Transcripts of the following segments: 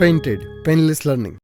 Painted painless learning.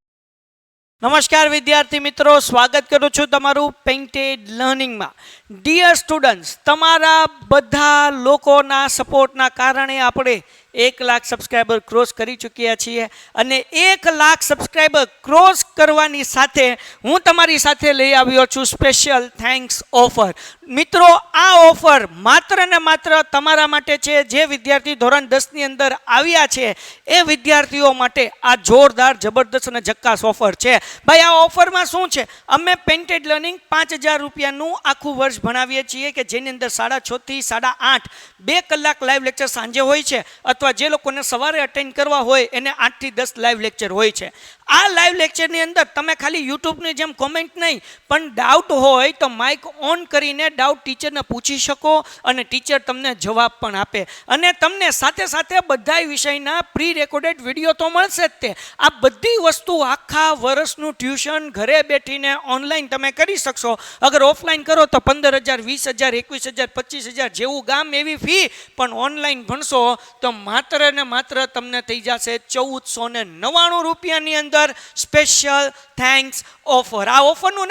નમસ્કાર વિદ્યાર્થી મિત્રો, સ્વાગત કરું છું તમારું પેઇન્ટેડ લર્નિંગમાં. ડિયર સ્ટુડન્ટ્સ, તમારા બધા લોકોના સપોર્ટના કારણે આપણે 1 લાખ સબસ્ક્રાઈબર ક્રોસ કરી ચૂક્યા છીએ અને 1 લાખ સબસ્ક્રાઈબર ક્રોસ કરવાની સાથે હું તમારી સાથે લઈ આવ્યો છું સ્પેશિયલ થેન્ક્સ ઓફર. મિત્રો, આ ઓફર માત્ર ને માત્ર તમારા માટે છે જે વિદ્યાર્થી ધોરણ 10ની અંદર આવ્યા છે એ વિદ્યાર્થીઓ માટે આ જોરદાર જબરદસ્ત અને જક્કાસ ઓફર છે. ભાઈ, આ ઓફરમાં શું છે? અમે પેઇન્ટેડ લર્નિંગ 5000 રૂપિયાનું આખું વર્ષ ભણાવીએ છીએ કે જેની અંદર 6:30 થી 8:30 2 કલાક લાઈવ લેક્ચર સાંજે હોય છે, અથવા જે લોકોને સવારે અટેન્ડ કરવા હોય એને 8 થી 10 લાઈવ લેક્ચર હોય છે. આ લાઈવ લેક્ચરની અંદર તમે ખાલી યુટ્યુબની જેમ કોમેન્ટ નહીં, પણ ડાઉટ હોય તો માઇક ઓન કરીને ડાઉટ ટીચરને પૂછી શકો અને ટીચર તમને જવાબ પણ આપે. અને તમને સાથે સાથે બધાય વિષયના પ્રી રેકોર્ડેડ વિડીયો તો મળશે જ. તે આ બધી વસ્તુ આખા વર્ષનું ટ્યુશન ઘરે બેઠીને ઓનલાઈન તમે કરી શકશો. અગર ઓફલાઈન કરો તો 15,000, 20,000, 21,000, 25,000 જેવું ગામ એવી ફી, પણ ઓનલાઈન ભણશો તો માત્ર ને માત્ર તમને થઈ જશે 1499 રૂપિયાની અંદર સ્પેશિયલ થેન્ક્સ ઓફર. આ ઓફરનું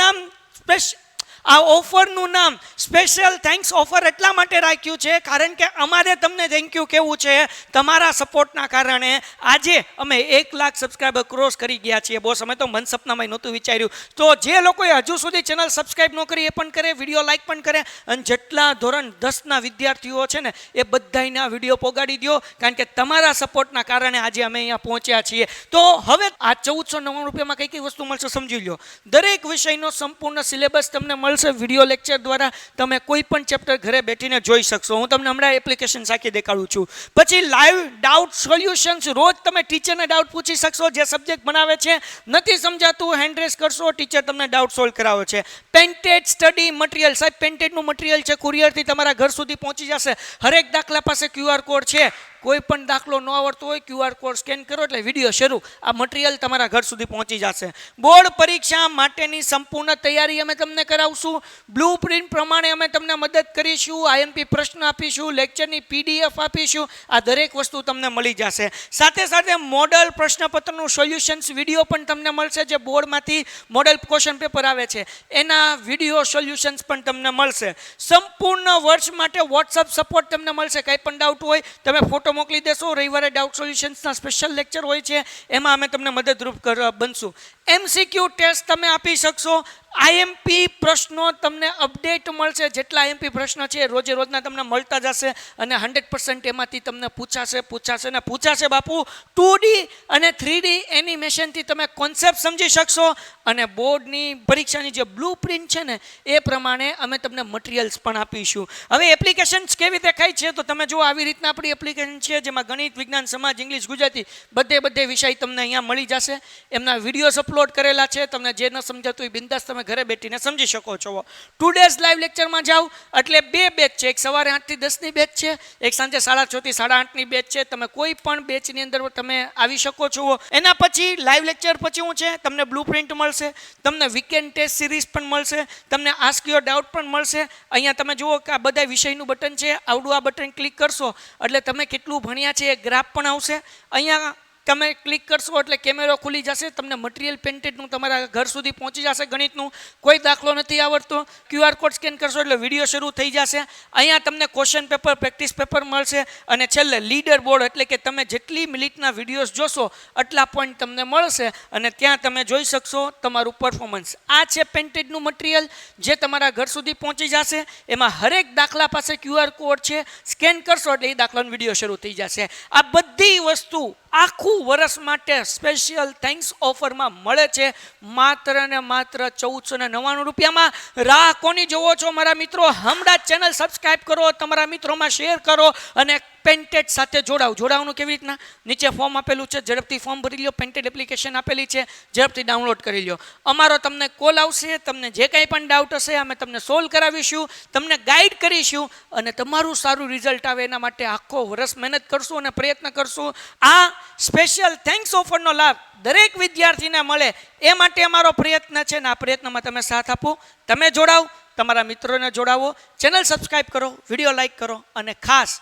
નામ સ્પેશિયલ થેન્ક્સ ઓફર એટલા માટે રાખ્યું છે કારણ કે અમારે તમને થેન્ક યુ કહેવું છે. તમારા સપોર્ટના કારણે આજે અમે 1 લાખ સબસ્ક્રાઈબર ક્રોસ કરી ગયા છીએ. બોસ, અમે તો મન સપનામાં નહોતું વિચાર્યું. તો જે લોકોએ હજુ સુધી ચેનલ સબસ્ક્રાઈબ ન કરી એ પણ કરે, વિડીયો લાઈક પણ કરે, અને જેટલા ધોરણ 10ના વિદ્યાર્થીઓ છે ને એ બધાના વિડીયો પોગાડી દો, કારણ કે તમારા સપોર્ટના કારણે આજે અમે અહીંયા પહોંચ્યા છીએ. તો હવે આ 1499 રૂપિયામાં કઈ કઈ વસ્તુ મળશે સમજી લો. દરેક વિષયનો સંપૂર્ણ સિલેબસ તમને મળશે. વિડીયો લેક્ચર દ્વારા તમે કોઈ પણ ચેપ્ટર ઘરે બેઠીને જોઈ શકશો. હું તમને હમણાં એપ્લિકેશન સાકી દેખાડું છું. પછી લાઈવ ડાઉટ સોલ્યુશન્સ, રોજ તમે ટીચરને ડાઉટ પૂછી શકશો. જે સબ્જેક્ટ ભણાવે છે નથી સમજાતું, હેન્ડ રેસ કરશો, ટીચર તમને ડાઉટ સોલ્વ કરાવે છે. પેઇન્ટેડ સ્ટડી મટીરિયલ, સાહેબ પેઇન્ટેડનું મટીરિયલ છે, કુરિયરથી તમારા ઘર સુધી પહોંચી જશે. હરેક દાખલા પાસે QR કોડ છે. કોઈ પણ દાખલો ન આવડતો હોય, QR કોડ સ્કેન કરો એટલે વિડીયો શરૂ. આ મટીરિયલ તમારા ઘર સુધી પહોંચી જશે. બોર્ડ પરીક્ષા માટેની સંપૂર્ણ તૈયારી અમે તમને કરાવશું. બ્લુ પ્રિન્ટ પ્રમાણે અમે તમને મદદ કરીશું. IMP પ્રશ્ન આપીશું, લેક્ચરની PDF આપીશું. આ દરેક વસ્તુ તમને મળી જશે. સાથે સાથે મોડલ પ્રશ્નપત્રનું સોલ્યુશન્સ વિડીયો પણ તમને મળશે. જે બોર્ડમાંથી મોડલ ક્વેશ્ચન પેપર આવે છે એના વિડીયો સોલ્યુશન્સ પણ તમને મળશે. સંપૂર્ણ વર્ષ માટે WhatsApp સપોર્ટ તમને મળશે. કંઈ પણ ડાઉટ હોય તમે ફોટો મોકલી દેશો. રવિવારે ડાઉટ સોલ્યુશન્સના સ્પેશિયલ લેક્ચર હોય છે, એમાં અમે તમને મદદરૂપ બનશું. MCQ ટેસ્ટ તમે આપી શકશો. IMP પ્રશ્નો તમને અપડેટ મળશે. જેટલા IMP પ્રશ્નો છે રોજે રોજના તમને મળતા જશે અને 100% એમાંથી તમને પૂછાશે બાપુ. 2D અને 3D એનિમેશનથી તમે કોન્સેપ્ટ સમજી શકશો. અને બોર્ડની પરીક્ષાની જે બ્લુ પ્રિન્ટ છે ને એ પ્રમાણે અમે તમને મટીરિયલ્સ પણ આપીશું. હવે એપ્લિકેશન્સ કેવી દેખાય છે તો તમે જુઓ, આવી રીતના આપણી એપ્લિકેશન છે જેમાં ગણિત, વિજ્ઞાન, સમાજ, ઇંગ્લિશ, ગુજરાતી બધે વિષય તમને અહીંયા મળી જશે. એમના વિડીયોઝ અપલોડ કરેલા છે. તમને જે ન સમજાતું એ બિંદાસ તમે ઘરે બેઠીને સમજી શકો છો. 2 ડેઝ લાઈવ લેક્ચરમાં જાઓ એટલે 2 બેચ છે. એક સવારે 8 થી 10ની બેચ છે, એક સાંજે 6:30 થી 8:30ની બેચ છે. તમે કોઈ પણ બેચની અંદર તમે આવી શકો છો. એના પછી લાઈવ લેક્ચર પછી શું છે, તમને બ્લુ પ્રિન્ટ મળશે, તમને વીકેન્ડ ટેસ્ટ સિરીઝ પણ મળશે, તમને આસ્ક યોર ડાઉટ પણ મળશે. અહીંયા તમે જુઓ કે આ બધા વિષયનું બટન છે. આવડું આ બટન ક્લિક કરશો એટલે તમે કેટલું ભણ્યા છે એ ગ્રાફ પણ આવશે. અહીંયા તમે ક્લિક કરશો એટલે કેમેરો ખુલી જશે. તમને મટીરિયલ પેઇન્ટેડનું તમારા ઘર સુધી પહોંચી જશે. ગણિતનું કોઈ દાખલો નથી આવડતો, QR કોડ સ્કેન કરશો એટલે વિડીયો શરૂ થઈ જશે. અહીંયા તમને ક્વેશ્ચન પેપર, પ્રેક્ટિસ પેપર મળશે. અને છેલ્લે લીડર બોર્ડ, એટલે કે તમે જેટલી મિનિટના વિડીયોઝ જોશો એટલા પોઈન્ટ તમને મળશે અને ત્યાં તમે જોઈ શકશો તમારું પરફોર્મન્સ. આ છે પેઇન્ટેડનું મટીરિયલ જે તમારા ઘર સુધી પહોંચી જશે. એમાં હરેક દાખલા પાસે QR કોડ છે. સ્કેન કરશો એટલે એ દાખલાનો વિડીયો શરૂ થઈ જશે. આ બધી વસ્તુ આખું વર્ષ માટે સ્પેશિયલ થેન્ક્સ ઓફરમાં મળે છે માત્ર ને માત્ર 1499 રૂપિયામાં. રાહ કોની જોવો છો મારા મિત્રો? હમણાં જ ચેનલ સબસ્ક્રાઈબ કરો, તમારા મિત્રોમાં શેર કરો અને પેઇન્ટેડ સાથે જોડાવાનું કેવી રીતના? નીચે ફોર્મ આપેલું છે, ઝડપથી ફોર્મ ભરી લો. પેઇન્ટેડ એપ્લિકેશન આપેલી છે, ઝડપથી ડાઉનલોડ કરી લો. અમારો તમને કોલ આવશે. તમને જે કંઈ પણ ડાઉટ હશે અમે તમને સોલ્વ કરાવીશું, તમને ગાઈડ કરીશું અને તમારું સારું રિઝલ્ટ આવે એના માટે આખો વર્ષ મહેનત કરશું અને પ્રયત્ન કરશું. આ સ્પેશિયલ થેન્ક્સ ઓફરનો લાભ દરેક વિદ્યાર્થીને મળે એ માટે અમારો પ્રયત્ન છે ને આ પ્રયત્નમાં તમે સાથ આપો, તમે જોડાઓ, તમારા મિત્રોને જોડાવો, ચેનલ સબસ્ક્રાઈબ કરો, વિડીયો લાઈક કરો અને ખાસ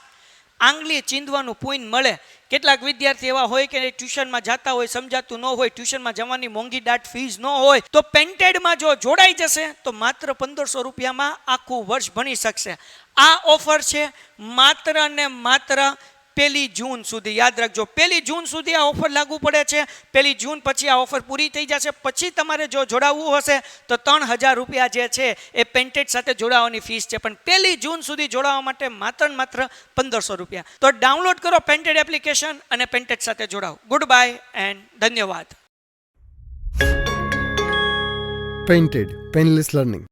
આંગળી ચીંધવાનું પુણ્ય મળે. કેટલાક વિદ્યાર્થી એવા હોય કે ટ્યુશનમાં જતા હોય, સમજાતું ન હોય, ટ્યુશનમાં જવાની મોંઘી દાટ ફીસ ન હોય, તો પેન્ટેડમાં જો જોડાઈ જશે તો માત્ર 1500 રૂપિયામાં આખું વર્ષ ભણી શકશે. આ ઓફર છે માત્ર ને માત્ર 1 જૂન સુધી. યાદ રાખજો, 1 જૂન સુધી આ ઓફર લાગુ પડે છે. 1 જૂન પછી આ ઓફર પૂરી થઈ જશે. પછી તમારે જો જોડાવવું હશે તો 3000 રૂપિયા જે છે એ પેન્ટેડ સાથે જોડાવાની ફીસ છે. પણ 1 જૂન સુધી જોડાવા માટે માત્ર ને માત્ર 1500 રૂપિયા. તો ડાઉનલોડ કરો પેન્ટેડ એપ્લિકેશન અને પેન્ટેડ સાથે જોડાઓ. ગુડ બાય એન્ડ ધન્યવાદ. Painted, Painless Learning.